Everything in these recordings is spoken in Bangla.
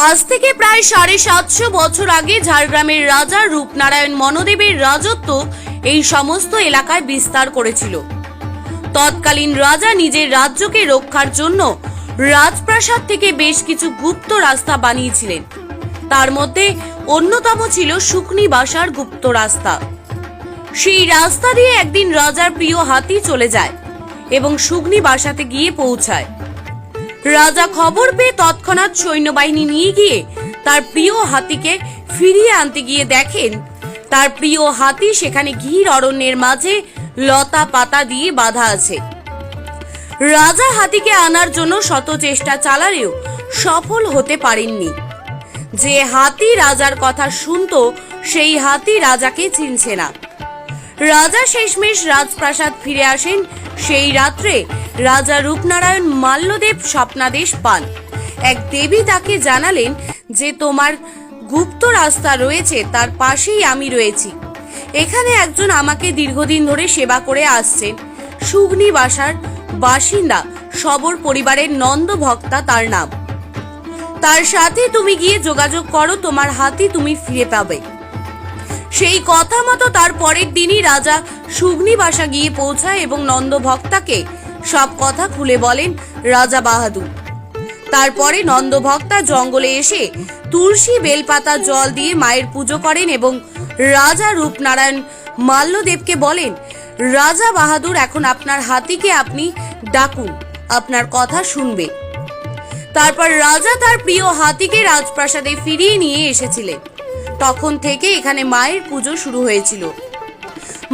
আজ থেকে প্রায় 750 বছর আগে ঝাড়গ্রামের রাজা রূপনারায়ণ মনদেবের রাজত্ব এই সমস্ত এলাকায় বিস্তার করেছিল। তৎকালীন রাজা নিজের রাজ্যকে রক্ষার জন্য রাজপ্রাসাদ থেকে বেশ কিছু গুপ্ত রাস্তা বানিয়েছিলেন। তার মধ্যে অন্যতম ছিল শুকনি বাসার গুপ্ত রাস্তা। সেই রাস্তা দিয়ে একদিন রাজার প্রিয় হাতি চলে যায় এবং শুকনি বাসাতে গিয়ে পৌঁছায়। রাজা খবর পেয়ে তৎক্ষণাৎ সৈন্যবাহিনী নিয়ে গিয়ে তার প্রিয় হাতিকে ফিরিয়ে আনতে গিয়ে দেখেন তার প্রিয় হাতি সেখানে ঘির অরণ্যের মাঝে লতা পাতা দিয়ে বাঁধা আছে। রাজা হাতিকে আনার জন্য শত চেষ্টা চালালেও সফল হতে পারেননি। যে হাতি রাজার কথা শুনতো সেই হাতি রাজাকে চিনছে না। রাজা শেষমেশ রাজপ্রাসাদ ফিরে আসেন। সেই রাত্রে রাজা রূপনারায়ণ মাল্যদেব স্বপ্নাদেশ পান। এক দেবী তাকে জানালেন যে তোমার গুপ্ত রাস্তা রয়েছে, তার পাশেই আমি রয়েছি। এখানে একজন আমাকে দীর্ঘদিন ধরে সেবা করে আসছেন, শুকনি বাসার বাসিন্দা সবর পরিবারের নন্দ ভক্তা তার নাম। তার সাথে তুমি গিয়ে যোগাযোগ করো, তোমার হাতি তুমি ফিরে পাবে। সেই কথা মতো তার পরের দিনই রাজা শুকনি বাসা গিয়ে পৌঁছায় এবং নন্দ ভক্তাকে সব কথা খুলে বলেন রাজা বাহাদুর। তারপরে নন্দ ভক্তা জঙ্গলে এসে তুলসী বেলপাতা জল দিয়ে মায়ের পুজো করেন এবং রাজা রূপনারায়ণ মাল্যদেবকে বলেন, রাজা বাহাদুর, এখন আপনার হাতিকে আপনি ডাকুন, আপনার কথা শুনবে। তারপর রাজা তার প্রিয় হাতিকে রাজপ্রাসাদে ফিরিয়ে নিয়ে এসেছিলেন। তখন থেকে এখানে মায়ের পুজো শুরু হয়েছিল।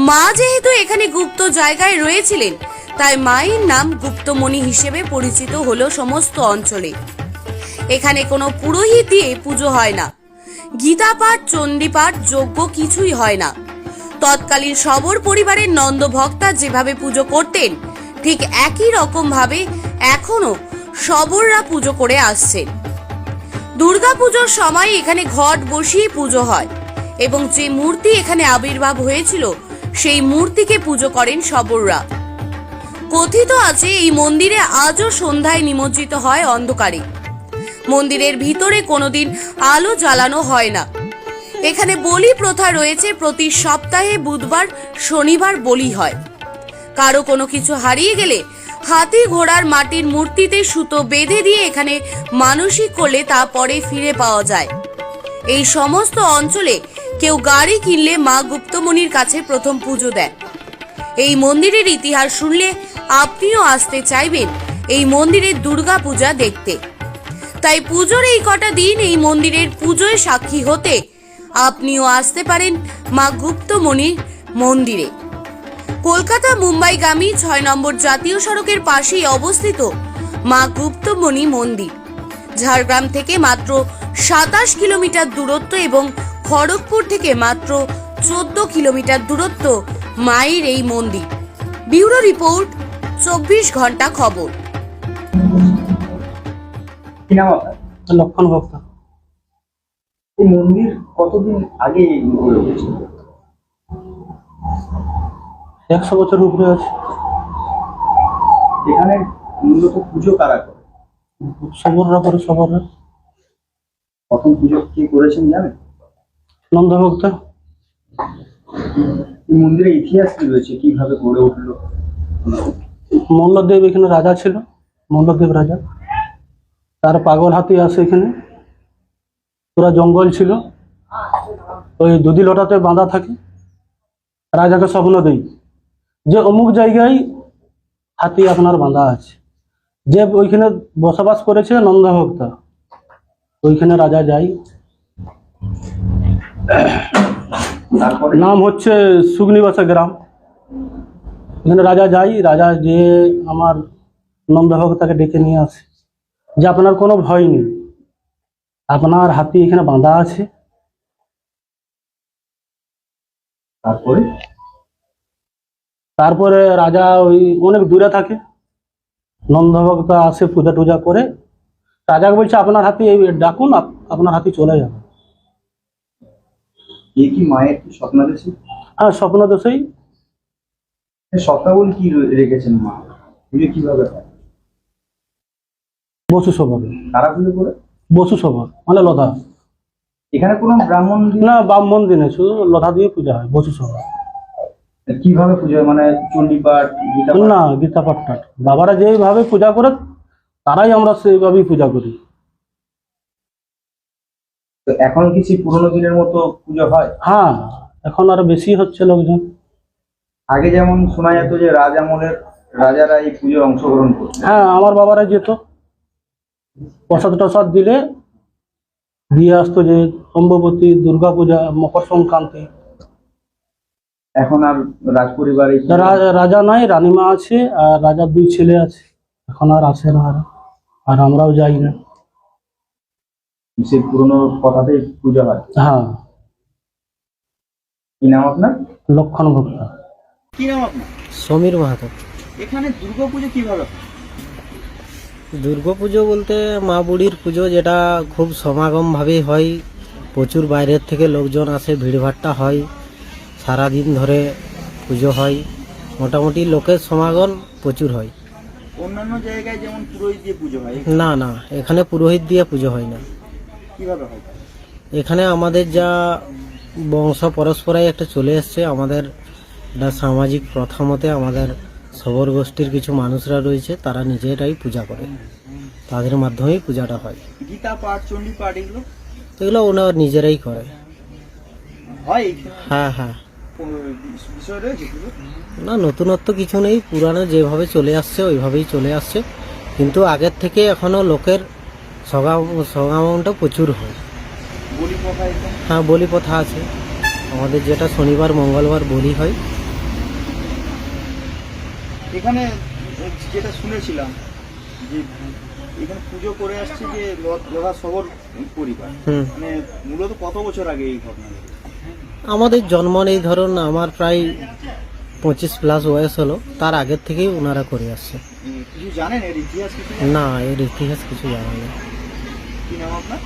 মা যেহেতু এখানে গুপ্ত জায়গায় রয়েছিলেন, তাই মায়ের নাম গুপ্তমণি হিসেবে পরিচিত হলো সমস্ত অঞ্চলে। এখানে কোনো পুরোহিত দিয়ে পুজো হয় না, গীতা পাঠ, চণ্ডী পাঠ, যজ্ঞ কিছুই হয় না। তৎকালীন সবর পরিবারের নন্দ ভক্তা যেভাবে পুজো করতেন ঠিক একই রকম ভাবে এখনো সবররা পুজো করে আসছেন। দুর্গা পুজোর সময় এখানে ঘট বসিয়ে পুজো হয় এবং যে মূর্তি এখানে আবির্ভাব হয়েছিল সেই মূর্তিকে পুজো করেন সবররা। কথিত আছে এই মন্দিরে আজও সন্ধ্যায় নিমজ্জিত হয় অন্ধকারে। মন্দিরের ভিতরে কোনোদিন আলো জ্বালানো হয় না। এখানে বলি প্রথা রয়েছে, প্রতি সপ্তাহে বুধবার শনিবার বলি হয়। কারো কোনো কিছু হারিয়ে গেলে হাতি ঘোড়ার মাটির মূর্তিতে সুতো বেঁধে দিয়ে এখানে মানসিক করলে তা পরে ফিরে পাওয়া যায়। এই সমস্ত অঞ্চলে কেউ গাড়ি কিনলে মা গুপ্তমণির কাছে প্রথম পুজো দেন। এই মন্দিরের ইতিহাস শুনলে আপনিও আসতে চাইবেন এই মন্দিরের দুর্গা পূজা দেখতে। তাই পুজোর এই কটা দিন এই মন্দিরের পুজোয় সাক্ষী হতে আপনিও আসতে পারেন মা গুপ্তমণির মন্দিরে। কলকাতা মুম্বাইগামী 6 নম্বর জাতীয় সড়কের পাশেই অবস্থিত মা গুপ্তমণি মন্দির। ঝাড়গ্রাম থেকে মাত্র 27 কিলোমিটার দূরত্ব এবং খড়গপুর থেকে মাত্র 14 কিলোমিটার দূরত্ব মায়ের এই মন্দির। ব্যুরো রিপোর্ট, 24 ঘন্টা খবর। লক্ষণ ভক্তা। এই মন্দির কতদিন আগে গড়ে উঠেছিল? 100 বছর উপরে আছে। এখানে মূলত পুজো কারা করে? সবররা করে, সবররা। প্রথম পুজো কে করেছেন জানেন? নন্দ ভক্তা। এই মন্দিরের ইতিহাস কি রয়েছে, কিভাবে গড়ে উঠলো? মল্লদেব এখানে রাজা ছিল, মল্লদেব রাজা। তার পাগল হাতি আসে এখানে, পুরা জঙ্গল ছিল, ওই দুধি লটাতে বাঁধা থাকে। রাজাকে স্বপ্ন দেই যে অমুক জায়গায় হাতি আপনার বাঁধা আছে। যে ওইখানে বসবাস করেছে নন্দ ভক্তা, ওইখানে রাজা যাই। তারপরে নাম হচ্ছে শুকনিবাসা গ্রাম। এখানে রাজা যাই, রাজা যে আমার নন্দ ভক্তাকে ডেকে নিয়ে আসে যে আপনার কোনো ভয় নেই, আপনার হাতি এখানে বাঁধা আছে। তারপরে রাজা ওই অনেক দূরে থাকে, নন্দ ভক্তা আসে পূজা টুজা করে। রাজাকে বলছে আপনার হাতি ডাকুন, আপনার হাতি চলে যাবে। এই কি মায়ের কি স্বপ্নাদেশী? হ্যাঁ, স্বপ্ন দোষেই। স্বপ্নাবলী কি রেখেছেন মা? পুজো কিভাবে হয়? বসু স্বভাবে। কারা পুজো করে? বসু সভা মানে লতা। এখানে কোনো ব্রাহ্মণ না ব্রাহ্মণ দিনে শুধু লতা দিয়ে পূজা হয় বসু সভা। কিভাবে পুজো হয় মানে চণ্ডীপাঠ গীতা পাঠ? না গীতা পাঠ টাঠ বাবারা যেইভাবে পূজা করে তারাই আমরা সেইভাবেই পূজা করি। তো এখন কি সেই পুরোনো দিনের মতো পুজো হয়? হ্যাঁ এখন আরো বেশি হচ্ছে লোকজন। আগে যেমন শোনা যেত যে রাজ আমলের রাজারা এই পুজোয় অংশগ্রহণ করতো। হ্যাঁ আমার বাবারা যেত প্রসাদ টসাদ দিলে দিয়ে আসতো, যে অম্ববতী, দুর্গা পূজা, মকর সংক্রান্তি। এখন আর রাজ পরিবার এই রাজা নাই, রানীমা আছে আর রাজার 2 ছেলে আছে, এখন আর আসে না আর আমরাও যাই না। সেই পুরোনো কথাতেই পুজো হয়। হ্যাঁ কি নাম আপনার? লক্ষণ ভক্তা। কি নাম আপনার? সমীর মাহাতো। এখানে দুর্গাপুজো কিভাবে হয়? দুর্গাপুজো বলতে মা বুড়ির পুজো, যেটা খুব সমাগমভাবেই হয়। প্রচুর বাইরের থেকে লোকজন আসে, ভিড়ভাট্টা হয়, সারাদিন ধরে পুজো হয়। মোটামুটি লোকের সমাগম প্রচুর হয়। অন্যান্য জায়গায় যেমন পুরোহিত দিয়ে পুজো হয়, না না, এখানে পুরোহিত দিয়ে পুজো হয় না। কিভাবে হয়? এখানে আমাদের যা বংশ পরস্পরাই একটা চলে এসছে, আমাদের একটা সামাজিক প্রথা মতে আমাদের সবর গোষ্ঠীর কিছু মানুষরা রয়েছে, তারা নিজেরাই পূজা করে, তাদের মাধ্যমেই পূজাটা হয়। গীতা পাঠ, চণ্ডী পাঠ এগুলো এগুলো ওনারা নিজেরাই করে। হয়? হ্যাঁ হ্যাঁ, বিষয় রয়েছে কিছু? না নতুনত্ব কিছু নেই, পুরানো যেভাবে চলে আসছে ওইভাবেই চলে আসছে, কিন্তু আগের থেকে এখনো লোকের সমাগমটা প্রচুর হয়। বলি কথা এরকম? হ্যাঁ বলি প্রথা আছে আমাদের, যেটা শনিবার মঙ্গলবার বলি হয়। এখানে যেটা শুনেছিলাম যে এখানে পুজো করে আসছে যে লোহা সবর পরিবার, মানে মূলত কত বছর আগে এই ঘটনা? আমাদের জন্ম নেই, ধরুন আমার প্রায় 25+ বয়স হলো, তার আগের থেকেই ওনারা করে আসছে। কিছু জানেন এর ইতিহাস কিছু? না, এর ইতিহাস কিছু জানা নেই। কি নাম আপনার?